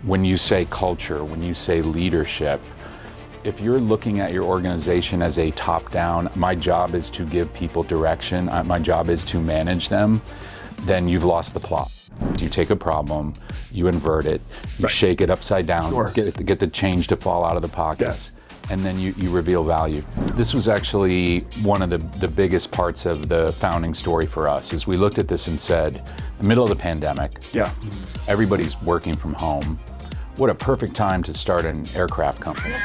when you say culture, when you say leadership, if you're looking at your organization as a top-down, my job is to give people direction, my job is to manage them, then you've lost the plot. You take a problem, you invert it, you shake it upside down, get the change to fall out of the pockets, and then you reveal value. This was actually one of the biggest parts of the founding story for us, is we looked at this and said, the middle of the pandemic, everybody's working from home. What a perfect time to start an aircraft company.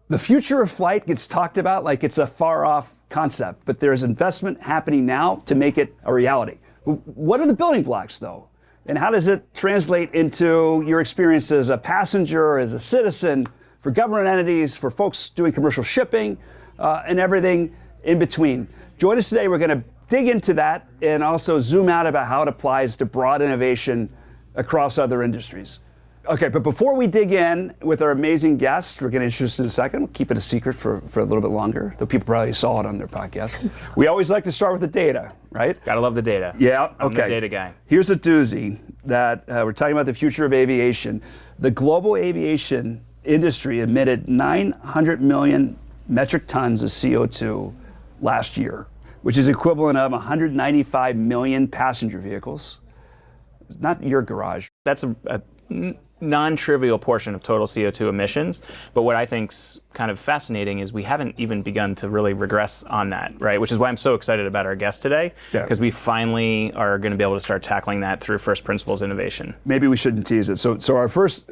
The future of flight gets talked about like it's a far-off concept, but there's investment happening now to make it a reality. What are the building blocks, though? And how does it translate into your experience as a passenger, as a citizen, for government entities, for folks doing commercial shipping, and everything in between? Join us today. We're going to dig into that and also zoom out about how it applies to broad innovation across other industries. Okay, but before we dig in with our amazing guests, we're going to introduce in a second. We'll keep it a secret for a little bit longer, though people probably saw it on their podcast. We always like to start with the data, right? Gotta love the data. Yeah, I'm the data guy. Here's a doozy that we're talking about the future of aviation. The global aviation industry emitted 900 million metric tons of CO2 last year, which is equivalent of 195 million passenger vehicles. Not your garage. That's a non-trivial portion of total CO2 emissions, but what I think's kind of fascinating is we haven't even begun to really regress on that, right? Which is why I'm so excited about our guest today, because we finally are going to be able to start tackling that through first principles innovation. Maybe we shouldn't tease it. So our first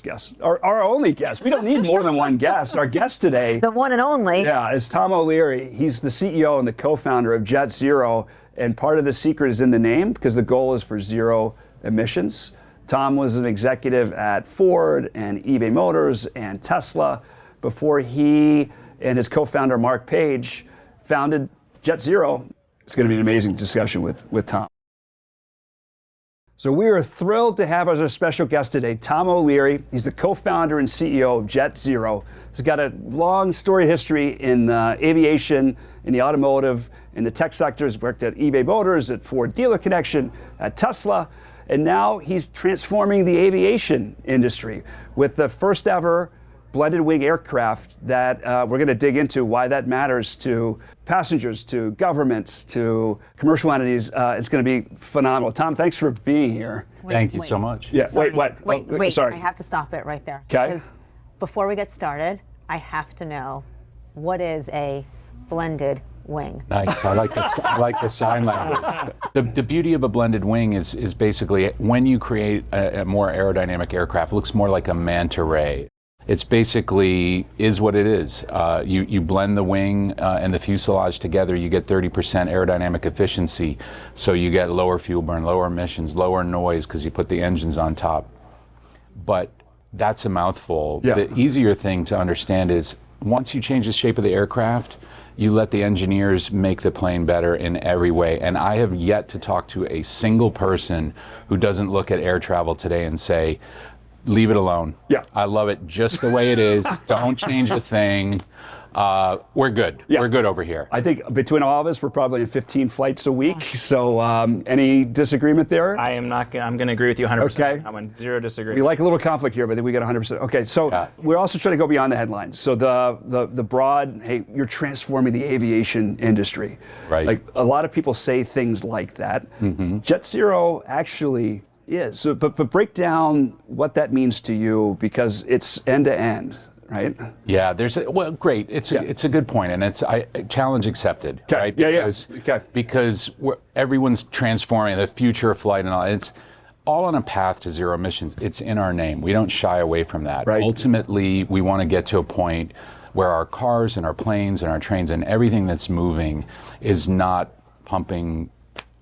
guest, our only guest, we don't need more than one guest. Our guest today, the one and only, is Tom O'Leary. He's the CEO and the co-founder of JetZero, and part of the secret is in the name, because the goal is for zero emissions. Tom was an executive at Ford and eBay Motors and Tesla before he and his co-founder Mark Page founded JetZero. It's going to be an amazing discussion with Tom. So we are thrilled to have as our special guest today, Tom O'Leary. He's the co-founder and CEO of JetZero. He's got a long story history in aviation, in the automotive, in the tech sectors. Worked at eBay Motors, at Ford Dealer Connection, at Tesla. And now he's transforming the aviation industry with the first ever blended wing aircraft that we're going to dig into why that matters to passengers, to governments, to commercial entities. It's going to be phenomenal. Tom, thanks for being here. Thank you so much. Yeah. Sorry. Wait. Sorry. I have to stop it right there. Okay. Because before we get started, I have to know, what is a blended wing? Nice. I like the sign language. The beauty of a blended wing is basically when you create a more aerodynamic aircraft, it looks more like a manta ray. It's basically is what it is. You blend the wing and the fuselage together, you get 30% aerodynamic efficiency. So you get lower fuel burn, lower emissions, lower noise because you put the engines on top. But that's a mouthful. Yeah. The easier thing to understand is once you change the shape of the aircraft, you let the engineers make the plane better in every way. And I have yet to talk to a single person who doesn't look at air travel today and say, leave it alone. Yeah. I love it just the way it is. Don't change a thing. We're good. Yeah. We're good over here. I think between all of us, we're probably in 15 flights a week. So any disagreement there? I'm going to agree with you 100%. Okay. I'm in zero disagreement. We like a little conflict here, but then we got 100%. Okay, so we're also trying to go beyond the headlines. So the broad, hey, you're transforming the aviation industry. Right. Like a lot of people say things like that. Mm-hmm. JetZero actually is. So, but break down what that means to you, because it's end to end. Right? Yeah, great. It's a good point, and it's challenge accepted. Okay. Right? Because everyone's transforming the future of flight, and all. It's all on a path to zero emissions. It's in our name. We don't shy away from that. Right. Ultimately, we want to get to a point where our cars and our planes and our trains and everything that's moving is not pumping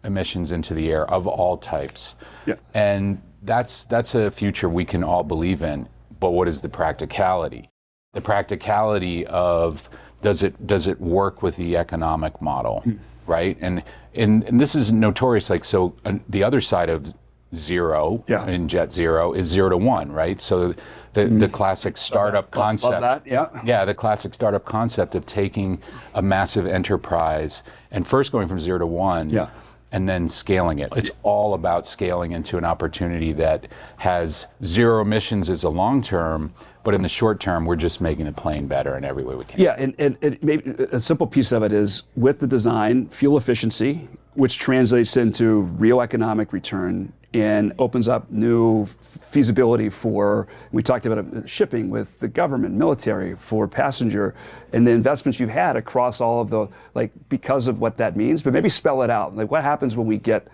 emissions into the air of all types. Yeah. And that's a future we can all believe in. But what is the practicality? The practicality of does it work with the economic model, right? And this is notorious. Like, so the other side of zero Yeah. in JetZero is 0 to 1, right? So the classic startup concept. Love that, yeah. Yeah, the classic startup concept of taking a massive enterprise and first going from 0 to 1. Yeah. And then scaling it. It's all about scaling into an opportunity that has zero emissions as a long term, but in the short term, we're just making the plane better in every way we can. Yeah, and maybe a simple piece of it is with the design, fuel efficiency, which translates into real economic return and opens up new feasibility for, we talked about shipping with the government, military, for passenger, and the investments you've had across all of the, like, because of what that means, but maybe spell it out. Like, what happens when we get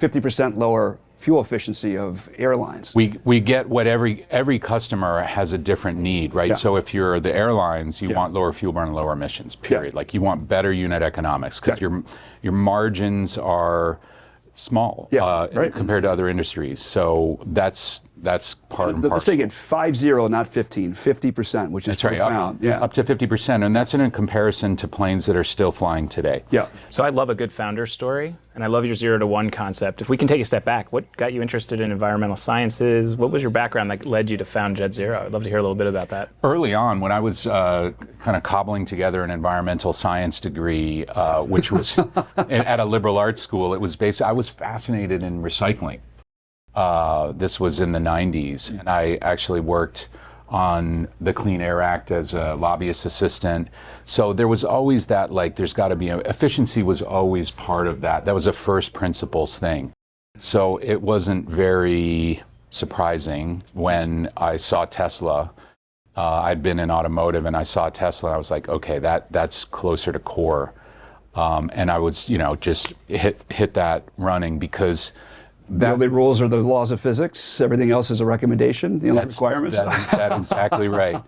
50% lower fuel efficiency of airlines? We get what every customer has a different need, right? Yeah. So if you're the airlines, you Yeah. want lower fuel burn and lower emissions, period. Yeah. Like you want better unit economics because Yeah. your margins are small right. compared to other industries. So that's part and Let's parcel. say it 50, not 15, 50%, which is That's right, profound. up to 50%, and that's in comparison to planes that are still flying today. Yeah. So I love a good founder story, and I love your 0 to 1 concept. If we can take a step back, what got you interested in environmental sciences? What was your background that led you to found JetZero? I'd love to hear a little bit about that. Early on, when I was kind of cobbling together an environmental science degree, which was at a liberal arts school, it was I was fascinated in recycling. This was in the 90s, and I actually worked on the Clean Air Act as a lobbyist assistant. So there was always that, like, there's got to be efficiency was always part of that. That was a first principles thing. So it wasn't very surprising when I saw Tesla. I'd been in automotive and I saw Tesla and I was like, okay, that's closer to core. And I was, just hit that running because The only rules are the laws of physics. Everything else is a recommendation. The only requirements. That's exactly right.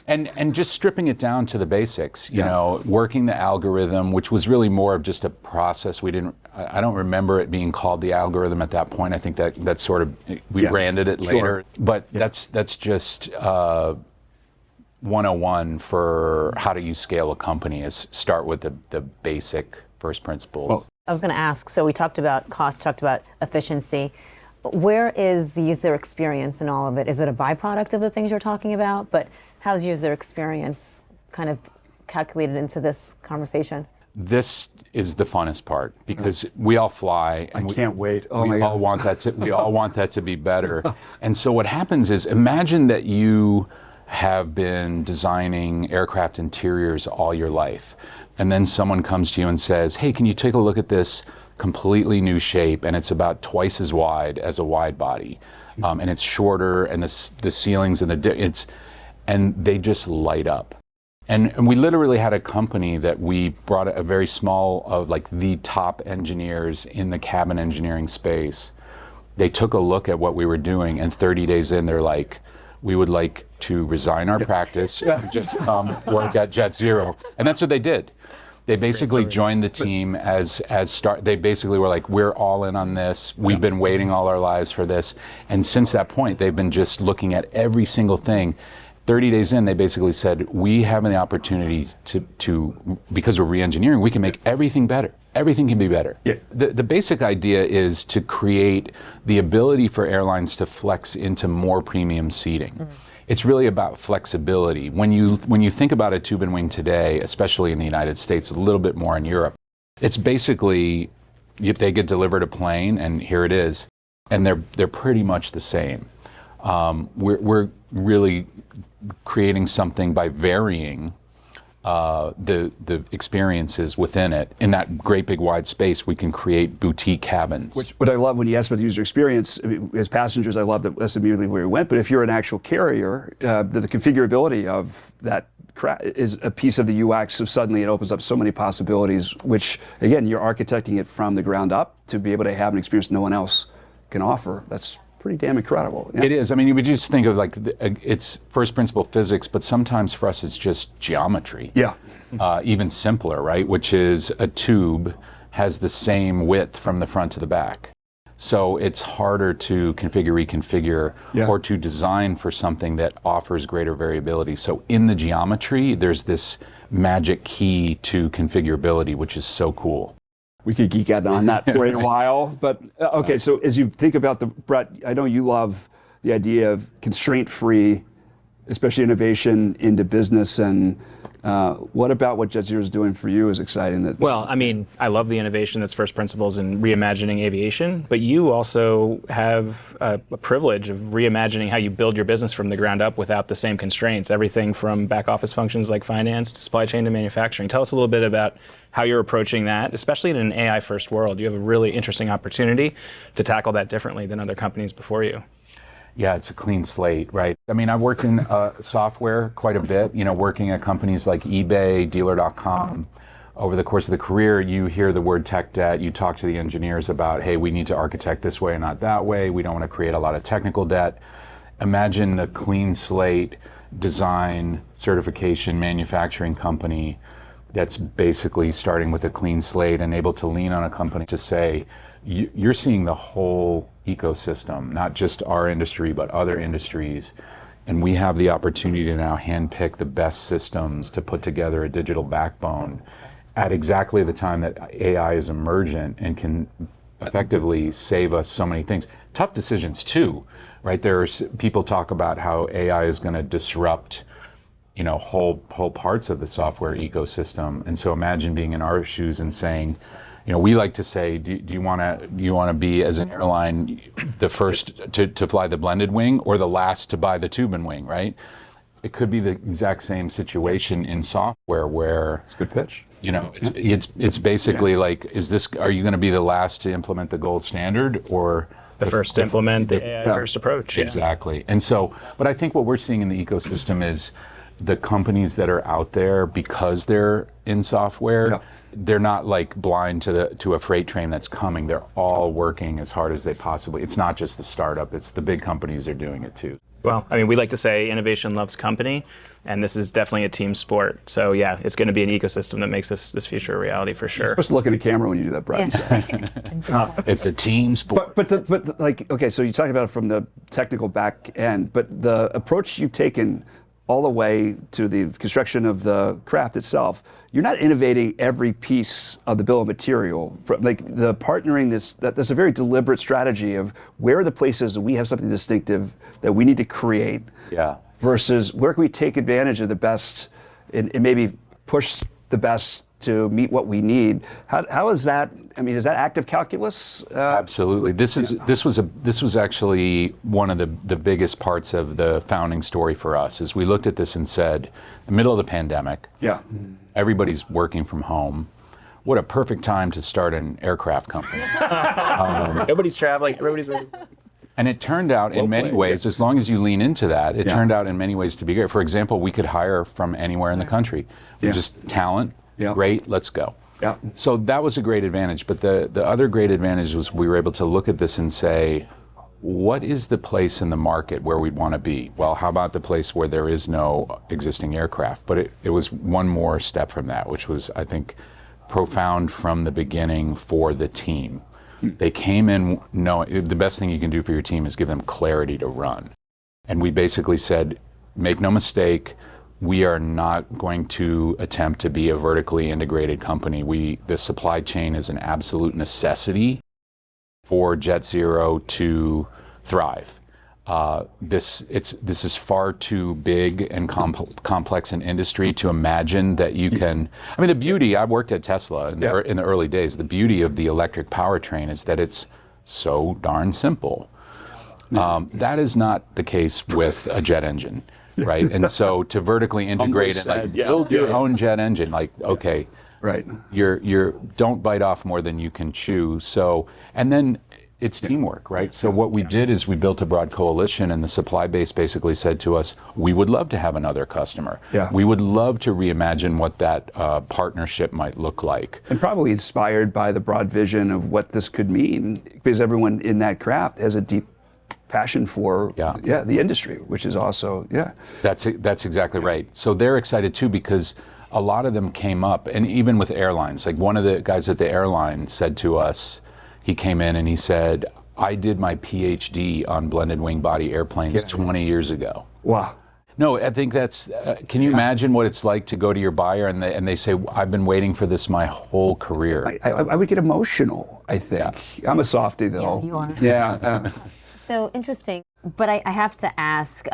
And just stripping it down to the basics. Working the algorithm, which was really more of just a process. I don't remember it being called the algorithm at that point. I think that sort of we branded it later. But that's just 101 for how do you scale a company is start with the basic first principles. Well, I was going to ask, so we talked about cost, talked about efficiency. Where is user experience in all of it? Is it a byproduct of the things you're talking about? But how's user experience kind of calculated into this conversation? This is the funnest part because we all fly and I can't wait. Oh we my all God. want that we all want that to be better. And so what happens is imagine that you have been designing aircraft interiors all your life. And then someone comes to you and says, hey, can you take a look at this completely new shape? And it's about twice as wide as a wide body. And it's shorter and the ceilings and and they just light up. And we literally had a company that we brought a very small of like the top engineers in the cabin engineering space. They took a look at what we were doing and 30 days in, they're like, we would like to resign our practice and just work at JetZero. And that's what they did. They basically joined the team they basically were like, we're all in on this. We've been waiting all our lives for this. And since that point, they've been just looking at every single thing. 30 days in, they basically said, we have the opportunity to because we're re-engineering, we can make everything better. Everything can be better. Yeah. The basic idea is to create the ability for airlines to flex into more premium seating. Mm-hmm. It's really about flexibility. When you think about a tube and wing today, especially in the United States, a little bit more in Europe, it's basically they get delivered a plane and here it is, and they're pretty much the same. We're really creating something by varying the experiences within it. In that great big wide space, we can create boutique cabins. What I love when you ask about the user experience, I mean, as passengers, I love that that's immediately where we went. But if you're an actual carrier, the configurability of that is a piece of the UX. So suddenly it opens up so many possibilities, which again, you're architecting it from the ground up to be able to have an experience no one else can offer. That's pretty damn incredible. Yeah. It is. I mean, you would just think of like it's first principle physics, but sometimes for us it's just geometry. Yeah. Even simpler, right? Which is a tube has the same width from the front to the back. So it's harder to reconfigure, or to design for something that offers greater variability. So in the geometry, there's this magic key to configurability, which is so cool. We could geek out on that for a while, but okay. So as you think about Brett, I know you love the idea of constraint-free, especially innovation into business. And what about what JetZero is doing for you is exciting? Well, I mean, I love the innovation that's first principles in reimagining aviation, but you also have a privilege of reimagining how you build your business from the ground up without the same constraints. Everything from back office functions like finance to supply chain to manufacturing. Tell us a little bit about how you're approaching that, especially in an AI first world. You have a really interesting opportunity to tackle that differently than other companies before you. Yeah, it's a clean slate, right? I mean, I've worked in software quite a bit, working at companies like eBay, Dealer.com. Over the course of the career, you hear the word tech debt, you talk to the engineers about, hey, we need to architect this way and not that way. We don't want to create a lot of technical debt. Imagine the clean slate design, certification, manufacturing company that's basically starting with a clean slate and able to lean on a company to say, you're seeing the whole ecosystem, not just our industry, but other industries. And we have the opportunity to now handpick the best systems to put together a digital backbone at exactly the time that AI is emergent and can effectively save us so many things. Tough decisions too, right? There's people talk about how AI is going to disrupt whole parts of the software ecosystem. And so imagine being in our shoes and saying, we like to say, do you want to be, as an airline, the first to fly the blended wing or the last to buy the tube and wing, right? It could be the exact same situation in software where it's a good pitch. It's basically like, are you going to be the last to implement the gold standard or the first to implement the AI first approach? Yeah. Exactly. And so, but I think what we're seeing in the ecosystem is the companies that are out there, because they're in software, they're not like blind to a freight train that's coming. They're all working as hard as they possibly. It's not just the startup, it's the big companies are doing it too. Well, I mean, we like to say innovation loves company, and this is definitely a team sport. So yeah, it's going to be an ecosystem that makes this future a reality for sure. You're supposed to look at a camera when you do that, Brett. Yeah. It's a team sport. But like, okay, so you talk about it from the technical back end, but the approach you've taken all the way to the construction of the craft itself, you're not innovating every piece of the bill of material. Like the partnering, that's a very deliberate strategy of where are the places that we have something distinctive that we need to create, versus where can we take advantage of the best and maybe push the best to meet what we need. How is that? I mean, is that active calculus? Absolutely. This was actually one of the biggest parts of the founding story for us. Is we looked at this and said, the middle of the pandemic, everybody's working from home. What a perfect time to start an aircraft company. Nobody's traveling. Everybody's working. And it turned out in many ways, as long as you lean into that, it turned out in many ways to be great. For example, we could hire from anywhere in the country. Just talent. Great, let's go. So that was a great advantage. But the other great advantage was we were able to look at this and say, what is the place in the market where we want to be? Well, how about the place where there is no existing aircraft? But it was one more step from that, which was, I think, profound from the beginning for the team. They came in knowing the best thing you can do for your team is give them clarity to run. And we basically said, make no mistake, we are not going to attempt to be a vertically integrated company. The supply chain is an absolute necessity for JetZero to thrive. This is far too big and complex an industry to imagine that you can. I mean, the beauty. I worked at Tesla in the early days. The beauty of the electric powertrain is that it's so darn simple. That is not the case with a jet engine. Right, and so to vertically integrate and build your own jet engine, okay, right? You're don't bite off more than you can chew. So, and then it's teamwork, right? So what we did is we built a broad coalition, and the supply base basically said to us, we would love to have another customer. We would love to reimagine what that partnership might look like. And probably inspired by the broad vision of what this could mean, because everyone in that craft has a deep passion for the industry, which is also That's exactly right. So they're excited too, because a lot of them came up, and even with airlines, like one of the guys at the airline said to us, he came in and he said, I did my PhD on blended wing body airplanes 20 years ago. Wow. No, I think that's, can you imagine what it's like to go to your buyer and they say, I've been waiting for this my whole career? I would get emotional, I think. Yeah. I'm a softie, though. Yeah, you are. Yeah. So interesting. But I have to ask,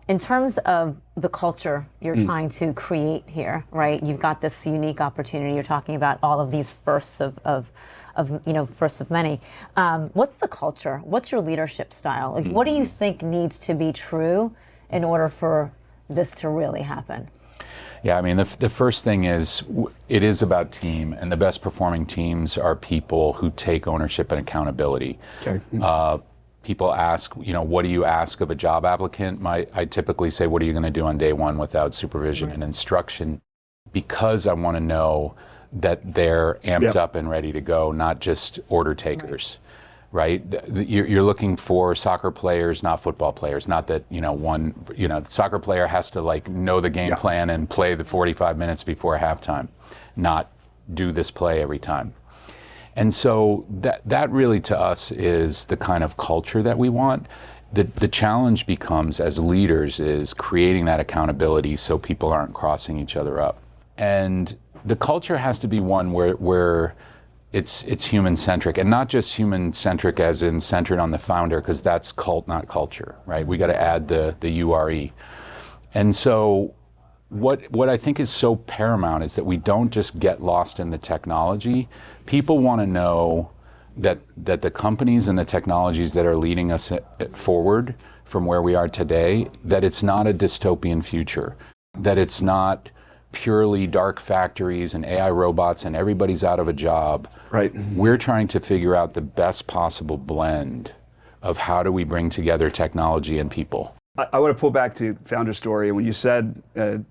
in terms of the culture you're trying to create here, right? You've got this unique opportunity. You're talking about all of these firsts of firsts of many. What's the culture? What's your leadership style? Like, what do you think needs to be true in order for this to really happen? Yeah, I mean, the first thing is it is about team, and the best performing teams are people who take ownership and accountability. Okay. People ask, what do you ask of a job applicant? I typically say, what are you going to do on day one without supervision and instruction? Because I want to know that they're amped up and ready to go, not just order takers, right? You're looking for soccer players, not football players. Not that, the soccer player has to know the game plan and play the 45 minutes before halftime, not do this play every time. And so that really to us is the kind of culture that we want. The challenge becomes as leaders is creating that accountability so people aren't crossing each other up. And the culture has to be one where it's human-centric, and not just human-centric as in centered on the founder, because that's cult, not culture, right? We got to add the URE. And so what I think is so paramount is that we don't just get lost in the technology. People want to know that the companies and the technologies that are leading us forward from where we are today, that it's not a dystopian future, that it's not purely dark factories and AI robots and everybody's out of a job. Right. We're trying to figure out the best possible blend of how do we bring together technology and people. I want to pull back to founder story. When you said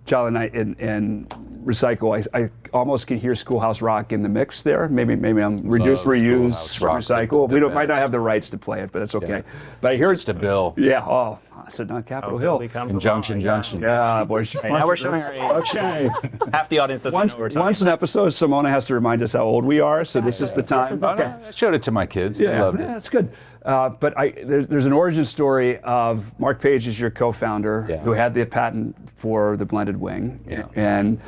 Jolly Knight and recycle, I almost can hear Schoolhouse Rock in the mix there. Maybe I'm reduce, reuse, recycle. We might not have the rights to play it, but it's okay. Yeah. But I hear it's to Bill. Yeah. Oh, I said on Capitol Hill. Junction. Yeah, boys. Right, now we're showing our age. Okay. Half the audience doesn't know what we're talking Once an episode, Simona has to remind us how old we are, so this is the time. I showed it to my kids. They loved it. That's good. But there's an origin story of Mark Page is your co-founder who had the patent for the blended wing. Yeah. And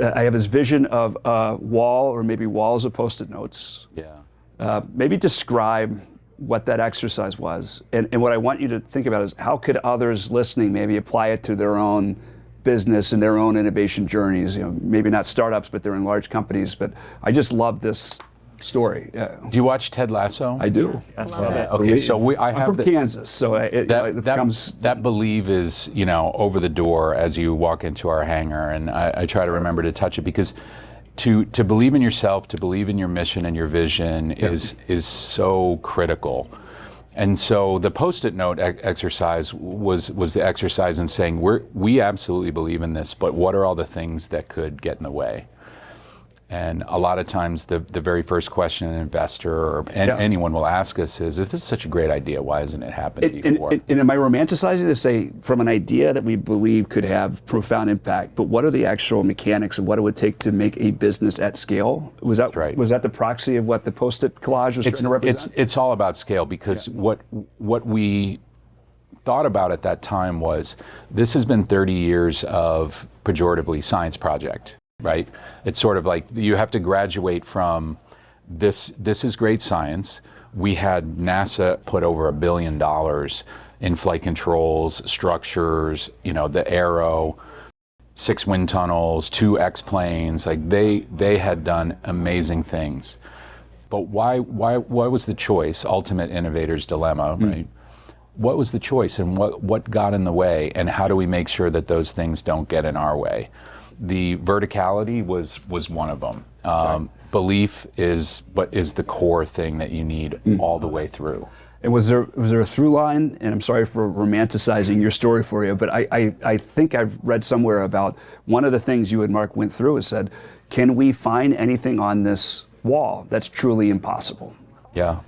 I have this vision of a wall or maybe walls of Post-it notes. Yeah. Maybe describe what that exercise was. And what I want you to think about is how could others listening maybe apply it to their own business and their own innovation journeys. Maybe not startups, but they're in large companies. But I just love this story. Do you watch Ted Lasso? I do. Yes, love it. Okay, so I have I'm from Kansas, so it becomes that believe is over the door as you walk into our hangar, and I try to remember to touch it because to believe in yourself, to believe in your mission and your vision is so critical. And so the Post-it note exercise was the exercise in saying we absolutely believe in this, but what are all the things that could get in the way? And a lot of times the very first question an investor or anyone will ask us is, if this is such a great idea, why hasn't it happened before? And am I romanticizing to say from an idea that we believe could have profound impact, but what are the actual mechanics of what it would take to make a business at scale? Was that right. Was that the proxy of what the Post-it collage was trying to represent? It's all about scale because what we thought about at that time was this has been 30 years of pejoratively science project. Right? It's sort of like you have to graduate from this is great science. We had NASA put over $1 billion in flight controls, structures, the aero, 6 wind tunnels, 2 X-planes. Like they had done amazing things. But why was the choice? Ultimate innovator's dilemma, right? What was the choice and what got in the way, and how do we make sure that those things don't get in our way? The verticality was one of them. Belief is the core thing that you need all the way through. And was there a through line? And I'm sorry for romanticizing your story for you, but I think I've read somewhere about one of the things you and Mark went through is said, can we find anything on this wall that's truly impossible? Yeah.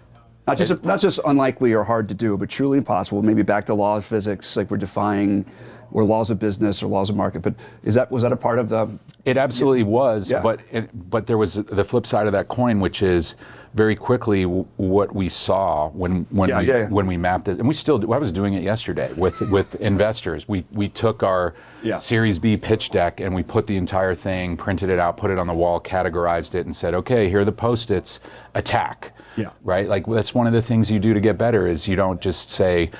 Not just unlikely or hard to do, but truly impossible. Maybe back to law of physics, like we're defying or laws of business or laws of market. But was that a part of the? It absolutely was, Yeah. but there was the flip side of that coin, which is very quickly what we saw when we mapped it, and we still do. I was doing it yesterday with investors. We took our Series B pitch deck and we put the entire thing, printed it out, put it on the wall, categorized it, and said, okay, here are the Post-its. Attack. Yeah. Right. Like that's one of the things you do to get better is you don't just say,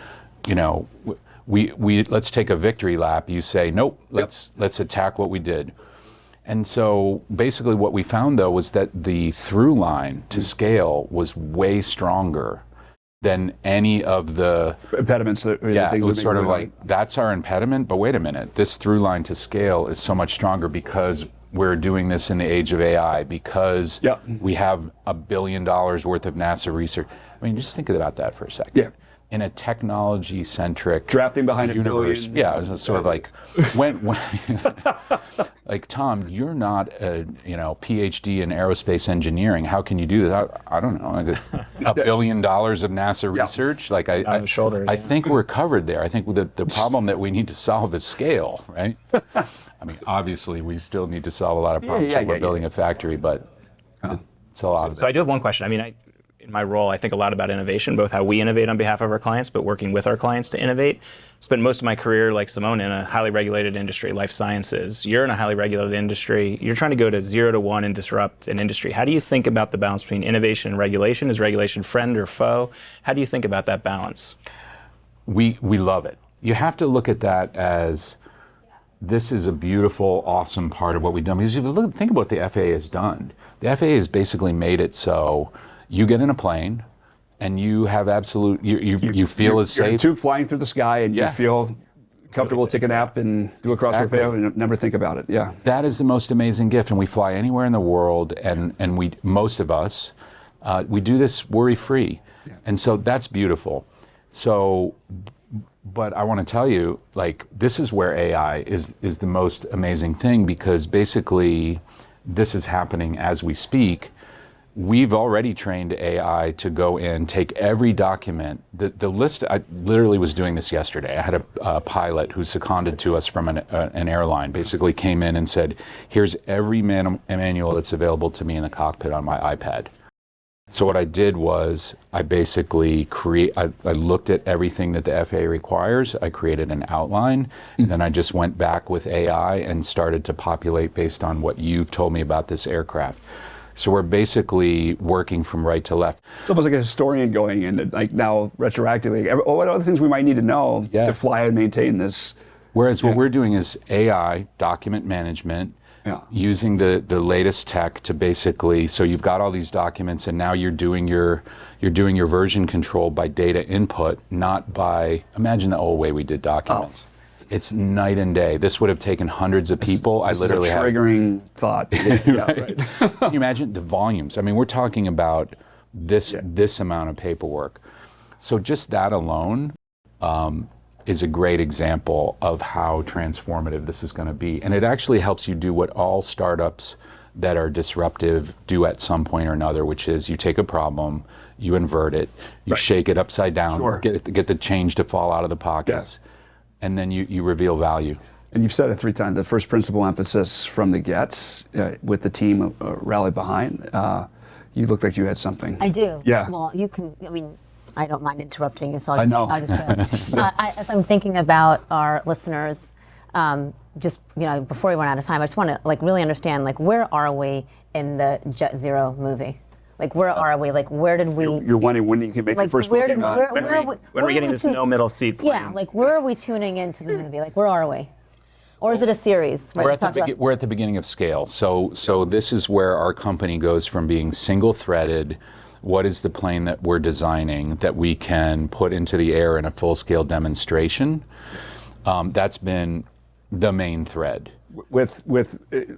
we let's take a victory lap. You say, nope, let's attack what we did. And so basically what we found though was that the through line to scale was way stronger than any of the impediments. It was sort of like, that's our impediment, but wait a minute, this through line to scale is so much stronger because we're doing this in the age of AI, because we have $1 billion worth of NASA research. I mean, just think about that for a second. Yeah. In a technology-centric drafting behind universe, $1 billion. it was sort of like when like Tom, you're not a PhD in aerospace engineering. How can you do this? I don't know. $1 billion of NASA research. Like on the shoulders, I think we're covered there. I think the problem that we need to solve is scale, right? I mean, obviously, we still need to solve a lot of problems. We're building a factory, but it's a lot of it. So I do have one question. I mean, in my role, I think a lot about innovation, both how we innovate on behalf of our clients, but working with our clients to innovate. Spent most of my career, like Simona, in a highly regulated industry, life sciences. You're in a highly regulated industry. You're trying to go to 0 to 1 and disrupt an industry. How do you think about the balance between innovation and regulation? Is regulation friend or foe? How do you think about that balance? We love it. You have to look at that as this is a beautiful, awesome part of what we've done. Because if you think about what the FAA has done. The FAA has basically made it so you get in a plane and you have absolute, you feel as safe. You're a tube flying through the sky and you feel comfortable, take a nap and do a crossword puzzle and never think about it. Yeah. That is the most amazing gift. And we fly anywhere in the world and most of us, we do this worry-free. Yeah. And so that's beautiful. So, but I want to tell you, like, this is where AI is the most amazing thing, because basically this is happening as we speak. We've already trained AI to go in, take every document, the list. I literally was doing this yesterday. I had a pilot who seconded to us from an airline, basically came in and said, here's every manual that's available to me in the cockpit on my iPad. So what I did was I basically I looked at everything that the FAA requires. I created an outline, and then I just went back with AI and started to populate based on what you've told me about this aircraft. So we're basically working from right to left. It's almost like a historian going in, like now retroactively. What other things we might need to know to fly and maintain this? Whereas what we're doing is AI, document management, using the latest tech to basically, so you've got all these documents and now you're doing your version control by data input, not by, imagine the old way we did documents. It's night and day. This would have taken hundreds of people. This is a triggering thought. Right. Can you imagine the volumes? I mean, we're talking about this amount of paperwork. So just that alone is a great example of how transformative this is going to be. And it actually helps you do what all startups that are disruptive do at some point or another, which is you take a problem, you invert it, you shake it upside down, get the change to fall out of the pockets. And then you reveal value. And you've said it 3 times, the first principle emphasis from the get, with the team rallied behind. You look like you had something. I do. Yeah. Well, you can, I mean, I don't mind interrupting you, so I know. I'll just go. As I'm thinking about our listeners, just, before we run out of time, I just want to really understand, where are we in the JetZero movie? Where are we? Where did we? You're wondering when you can make your first booking on. When are we getting this no middle seat plan? Yeah, where are we tuning into the movie? Where are we? Or is it a series? We're at the beginning of scale. So this is where our company goes from being single-threaded. What is the plane that we're designing that we can put into the air in a full-scale demonstration? That's been the main thread. With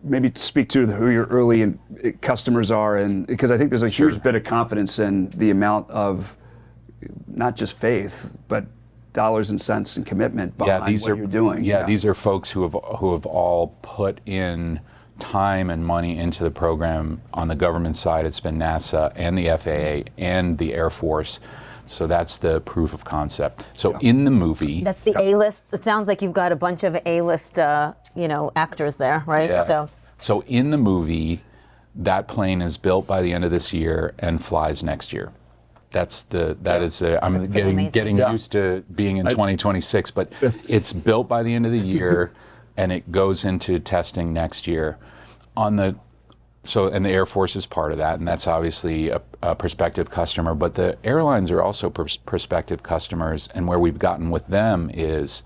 maybe speak to who your early customers are, and because I think there's a huge bit of confidence in the amount of not just faith, but dollars and cents and commitment behind what you're doing. Yeah, these are folks who have all put in time and money into the program. On the government side, it's been NASA and the FAA and the Air Force. So that's the proof of concept. So in the movie, That's the A-list. It sounds like you've got a bunch of A-list, actors there, right? yeah. So in the movie, that plane is built by the end of this year and flies next year. I'm amazing. getting used to being in 2026, but it's built by the end of the year and it goes into testing next year. And the Air Force is part of that, and that's obviously a prospective customer, but the airlines are also prospective customers, and where we've gotten with them is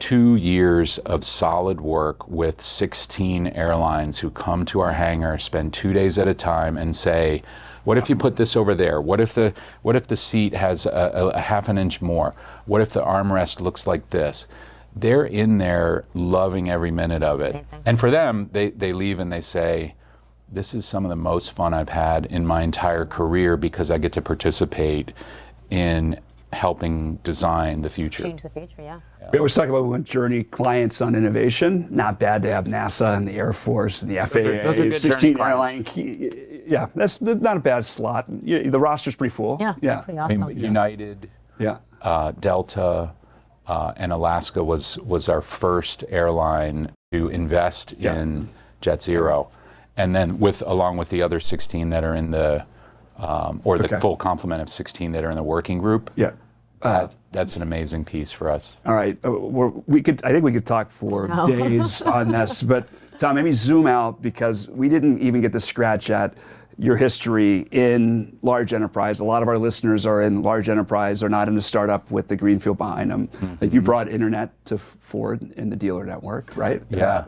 2 years of solid work with 16 airlines who come to our hangar, spend 2 days at a time and say, what if you put this over there? What if the seat has a half an inch more? What if the armrest looks like this? They're in there loving every minute of it. Amazing. And for them, they leave and they say, this is some of the most fun I've had in my entire career because I get to participate in helping design the future. Change the future, yeah. We always talk about when journey clients on innovation. Not bad to have NASA and the Air Force and the FAA. those are good 16 journey airline. Yeah, that's not a bad slot. The roster's pretty full. Yeah, pretty awesome. United, Yeah. Delta, and Alaska was our first airline to invest in JetZero. And then along with the other 16 that are in the full complement of 16 that are in the working group. Yeah. That's an amazing piece for us. All right, I think we could talk for days on this, but Tom, maybe zoom out because we didn't even get to scratch at your history in large enterprise. A lot of our listeners are in large enterprise, or not in a startup with the greenfield behind them. Mm-hmm. Like you brought internet to Ford in the dealer network, right? Yeah.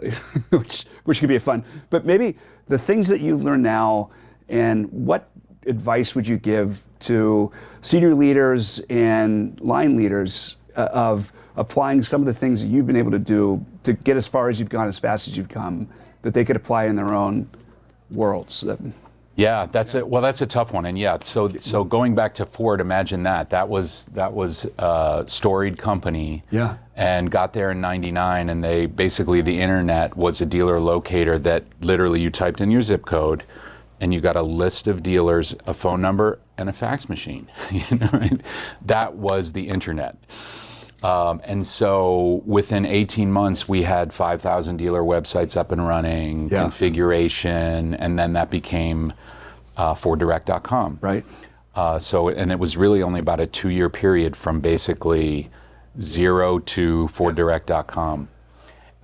Which could be fun. But maybe the things that you've learned now, and what advice would you give to senior leaders and line leaders of applying some of the things that you've been able to do to get as far as you've gone, as fast as you've come, that they could apply in their own worlds? Yeah, that's a tough one. And yeah, so going back to Ford, imagine that was a storied company. Yeah. And got there in '99, and the internet was a dealer locator that literally you typed in your zip code and you got a list of dealers, a phone number, and a fax machine. Right? That was the internet. And so within 18 months, we had 5,000 dealer websites up and running, configuration, and then that became FordDirect.com. Right. And it was really only about a 2-year period from basically zero to FordDirect.com.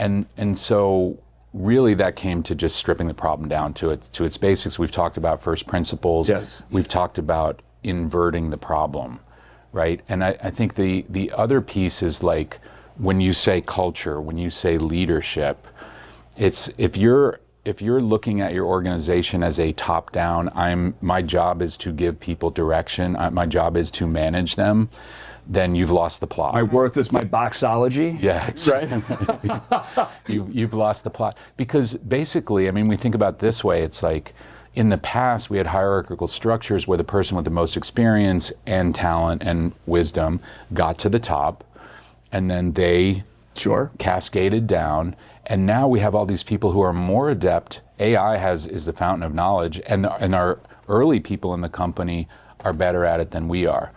And so really that came to just stripping the problem down to its basics. We've talked about first principles. Yes. We've talked about inverting the problem. Right, and I think the other piece is like when you say culture, when you say leadership, it's if you're looking at your organization as a top-down, my job is to give people direction, my job is to manage them, then you've lost the plot. My worth is my boxology. Yeah, exactly. Right. You've lost the plot because basically, I mean, we think about it this way. It's like, in the past, we had hierarchical structures where the person with the most experience and talent and wisdom got to the top, and then they cascaded down. And now we have all these people who are more adept. AI is the fountain of knowledge, and our early people in the company are better at it than we are.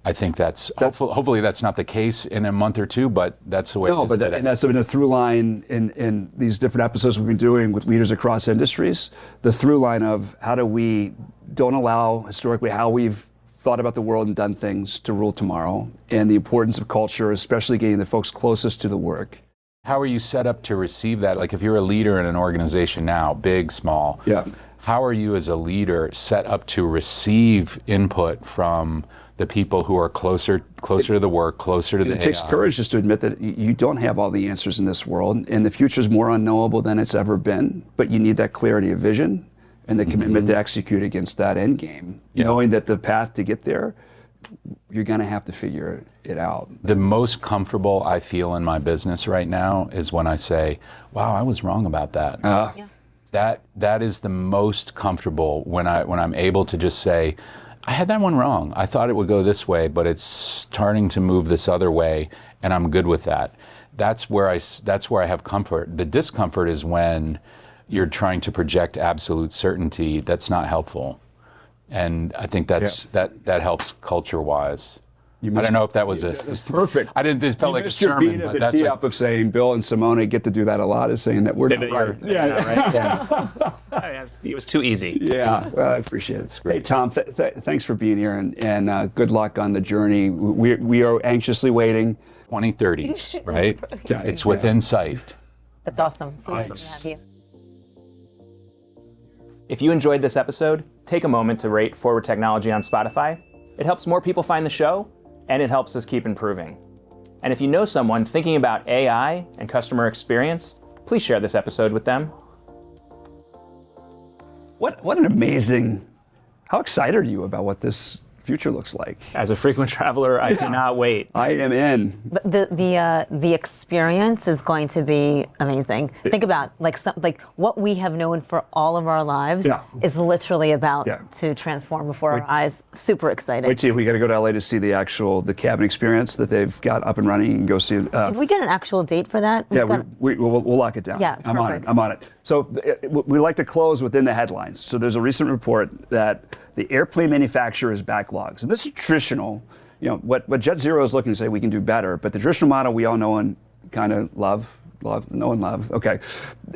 I think hopefully that's not the case in a month or two, but that's the way it is today. And that's been a through line in these different episodes we've been doing with leaders across industries. The through line of how do we don't allow historically how we've thought about the world and done things to rule tomorrow, and the importance of culture, especially getting the folks closest to the work. How are you set up to receive that? Like if you're a leader in an organization now, big, small, how are you as a leader set up to receive input from the people who are closer to the work, closer to the AI? It takes courage just to admit that you don't have all the answers in this world, and the future is more unknowable than it's ever been, but you need that clarity of vision and the commitment to execute against that end game, knowing that the path to get there, you're going to have to figure it out. The most comfortable I feel in my business right now is when I say, wow, I was wrong about that. That is the most comfortable when I'm able to just say, I had that one wrong. I thought it would go this way, but it's starting to move this other way, and I'm good with that. That's where I have comfort. The discomfort is when you're trying to project absolute certainty. That's not helpful. And I think that helps culture-wise. I missed- don't know if that was That's perfect. I didn't. It felt like a missed your sermon, beat but at the that's tee like, up of saying Bill and Simona get to do that a lot, is saying that we're not right. It was too easy. Yeah, well, I appreciate it. Hey, Tom, thanks for being here, and good luck on the journey. We are anxiously waiting. 2030s, right? It's within sight. That's awesome. So nice Nice. to have you. If you enjoyed this episode, take a moment to rate Forward Technology on Spotify. It helps more people find the show, and it helps us keep improving. And if you know someone thinking about AI and customer experience, please share this episode with them. What an amazing, how excited are you about what this future looks like? As a frequent traveler, I cannot wait. I am in. But the experience is going to be amazing. Think about like what we have known for all of our lives is literally about to transform before our eyes. Super excited. Wait till we got to go to LA to see the cabin experience that they've got up and running. You can go see it. Did we get an actual date for that? We'll lock it down. Yeah, I'm on it. perfect. I'm on it. So we like to close within the headlines. So there's a recent report that the airplane manufacturers' backlogs, and this is traditional. You know what JetZero is looking to say we can do better, but the traditional model we all know and kind of know and love. Okay,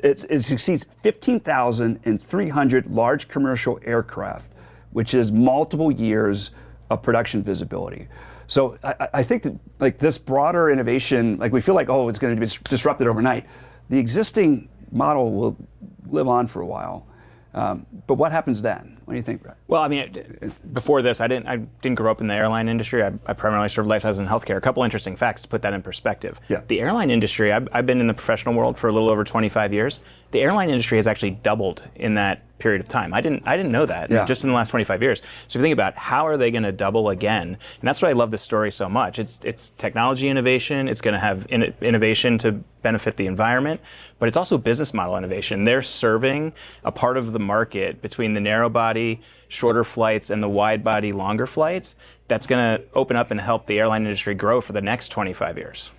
it exceeds 15,300 large commercial aircraft, which is multiple years of production visibility. So I think that like this broader innovation, like we feel like, oh, it's going to be disrupted overnight. The existing model will live on for a while. But what happens then? What do you think, Brett? Well, I mean, before this, I didn't grow up in the airline industry. I primarily served life sciences and healthcare. A couple interesting facts to put that in perspective. Yeah. The airline industry, I've been in the professional world for a little over 25 years. The airline industry has actually doubled in that period of time. I didn't know that just in the last 25 years. So if you think about how are they going to double again, and that's why I love this story so much. It's technology innovation. It's going to have innovation to benefit the environment, but it's also business model innovation. They're serving a part of the market between the narrow body, shorter flights, and the wide body, longer flights. That's going to open up and help the airline industry grow for the next 25 years.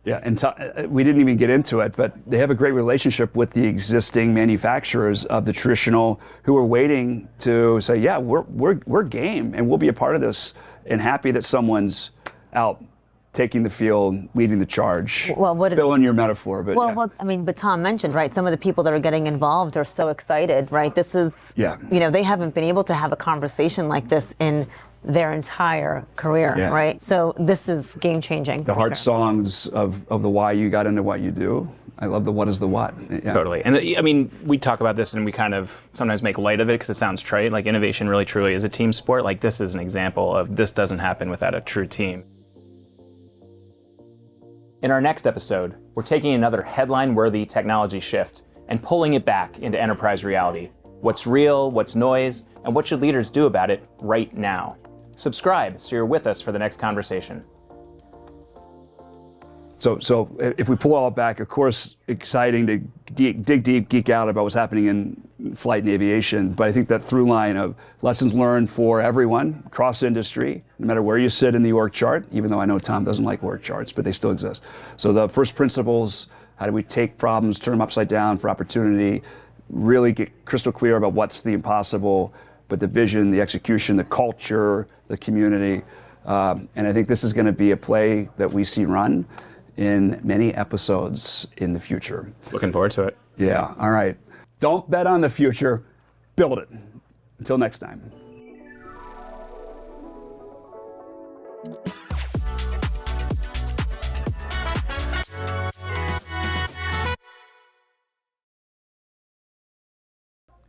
Yeah, and we didn't even get into it, but they have a great relationship with the existing manufacturers of the traditional who are waiting to say, yeah, we're game and we'll be a part of this, and happy that someone's out taking the field, leading the charge. Well, fill in your metaphor, but but Tom mentioned, right, some of the people that are getting involved are so excited, right? This is, they haven't been able to have a conversation like this in their entire career, right? So this is game changing. The hard songs of the why you got into what you do. I love the what is the what. Yeah. Totally. And I mean, we talk about this and we kind of sometimes make light of it because it sounds trite. Like innovation really truly is a team sport. Like this is an example of this doesn't happen without a true team. In our next episode, we're taking another headline-worthy technology shift and pulling it back into enterprise reality. What's real, what's noise, and what should leaders do about it right now? Subscribe so you're with us for the next conversation. So if we pull all back, of course, exciting to dig deep, geek out about what's happening in flight and aviation. But I think that through line of lessons learned for everyone, cross industry, no matter where you sit in the org chart, even though I know Tom doesn't like org charts, but they still exist. So the first principles, how do we take problems, turn them upside down for opportunity, really get crystal clear about what's the impossible, but the vision, the execution, the culture, the community. And I think this is going to be a play that we see run in many episodes in the future. Looking forward to it. Yeah, all right. Don't bet on the future, build it. Until next time.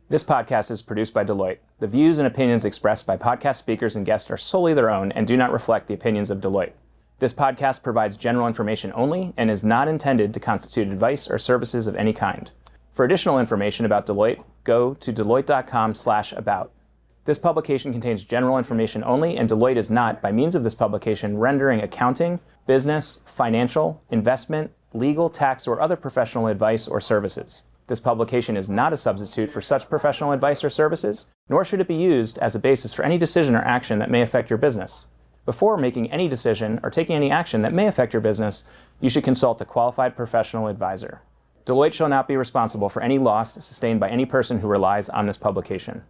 This podcast is produced by Deloitte. The views and opinions expressed by podcast speakers and guests are solely their own and do not reflect the opinions of Deloitte. This podcast provides general information only and is not intended to constitute advice or services of any kind. For additional information about Deloitte, go to deloitte.com/about. This publication contains general information only, and Deloitte is not, by means of this publication, rendering accounting, business, financial, investment, legal, tax, or other professional advice or services. This publication is not a substitute for such professional advice or services, nor should it be used as a basis for any decision or action that may affect your business. Before making any decision or taking any action that may affect your business, you should consult a qualified professional advisor. Deloitte shall not be responsible for any loss sustained by any person who relies on this publication.